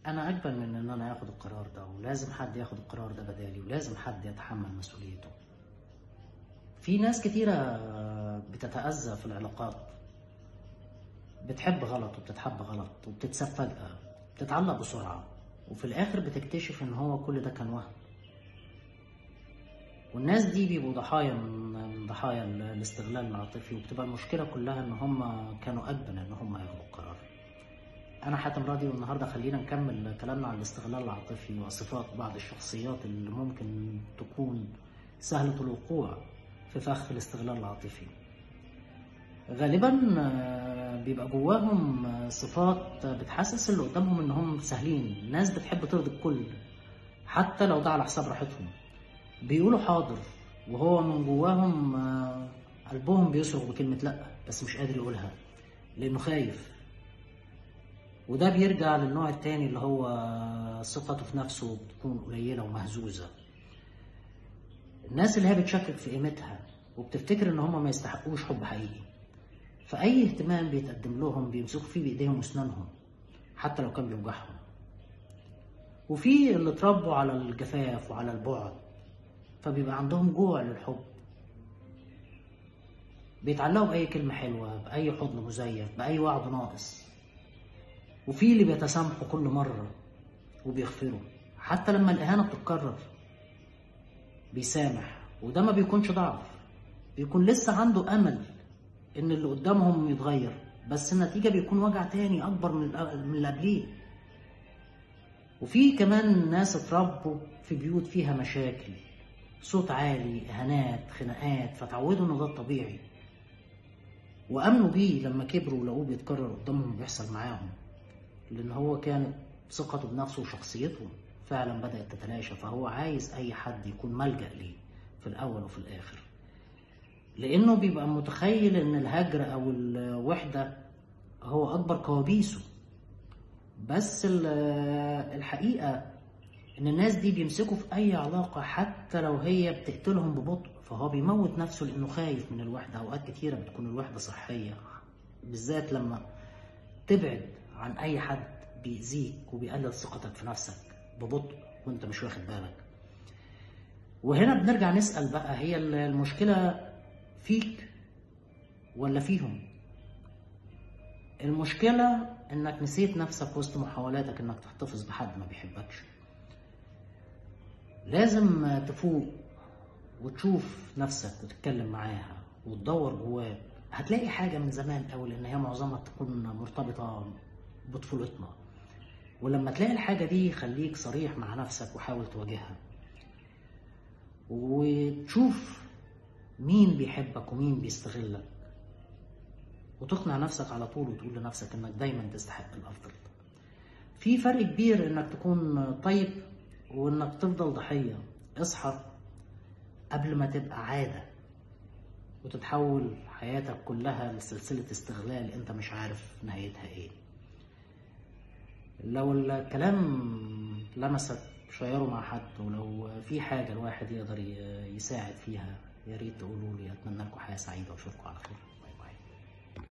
انا اجبن من ان انا اخد القرار ده، ولازم حد ياخد القرار ده بدالي، ولازم حد يتحمل مسؤوليته. في ناس كتيرة بتتأذى في العلاقات، بتحب غلط وبتتحب غلط وبتتساب فجأة، بتتعلق بسرعة، وفي الآخر بتكتشف إن هو كل ده كان وهم. والناس دي بيبقوا ضحايا من ضحايا الاستغلال العاطفي، وبتبقى المشكلة كلها إن هم كانوا أجبن إن هم ياخدوا القرار. أنا حاتم راضي، والنهاردة خلينا نكمل كلامنا عن الاستغلال العاطفي وصفات بعض الشخصيات اللي ممكن تكون سهلة الوقوع في فخ الاستغلال العاطفي. غالبا بيبقى جواهم صفات بتحسس اللي قدامهم انهم سهلين، ناس بتحب ترضي الكل حتى لو ده على حساب راحتهم. بيقولوا حاضر وهو من جواهم قلبهم بيصرخ بكلمة لأ، بس مش قادر يقولها لأنه خايف. وده بيرجع للنوع التاني اللي هو ثقته في نفسه بتكون قليلة ومهزوزة. الناس اللي هي بتشكك في قيمتها وبتفتكر ان هم ما يستحقوش حب حقيقي، فأي اهتمام بيتقدم لهم بيمسكوا فيه بإيديهم وأسنانهم حتى لو كان بيوجعهم. وفي اللي اتربوا على الجفاف وعلى البعد، فبيبقى عندهم جوع للحب، بيتعلقوا بأي كلمة حلوة، بأي حضن مزيف، بأي وعد ناقص. وفي اللي بيتسامحوا كل مرة وبيغفروا حتى لما الإهانة بتتكرر، بيسامح. وده ما بيكونش ضعف، بيكون لسه عنده أمل إن اللي قدامهم يتغير، بس النتيجة بيكون وجع تاني أكبر من اللي قبليه. وفي كمان ناس اتربوا في بيوت فيها مشاكل، صوت عالي، إهانات، خناقات، فتعودوا إن ده الطبيعي، وأمنوا بيه لما كبروا ولقوه بيتكرر قدامهم وبيحصل معاهم، لأن هو كانت ثقته بنفسه وشخصيته فعلا بدأت تتلاشى، فهو عايز أي حد يكون ملجأ ليه في الأول وفي الآخر، لأنه بيبقى متخيل إن الهجر أو الوحدة هو أكبر كوابيسه. بس الحقيقة إن الناس دي بيمسكوا في أي علاقة حتى لو هي بتقتلهم ببطء، فهو بيموت نفسه لأنه خايف من الوحدة. أوقات كتيرة بتكون الوحدة صحية، بالذات لما تبعد عن أي حد بيأذيك وبيقلل ثقتك في نفسك ببطء وأنت مش واخد بالك. وهنا بنرجع نسأل بقى، هي المشكلة فيك ولا فيهم؟ المشكلة إنك نسيت نفسك وسط محاولاتك إنك تحتفظ بحد ما بيحبكش. لازم تفوق وتشوف نفسك وتتكلم معاها وتدور جواك، هتلاقي حاجة من زمان قوي، لأن هي معظمها تكون مرتبطة بطفولتنا. ولما تلاقي الحاجة دي خليك صريح مع نفسك وحاول تواجهها، وتشوف مين بيحبك ومين بيستغلك، وتقنع نفسك على طول وتقول لنفسك إنك دايما تستحق الأفضل. في فرق كبير إنك تكون طيب وإنك تفضل ضحية. اصحى قبل ما تبقى عادة وتتحول حياتك كلها لسلسلة استغلال انت مش عارف نهايتها ايه. لو الكلام لمسك شيره مع حد، ولو في حاجة الواحد يقدر يساعد فيها يا ريت تقولوا لي. اتمنى لكم حياة سعيدة واشوفكم على خير.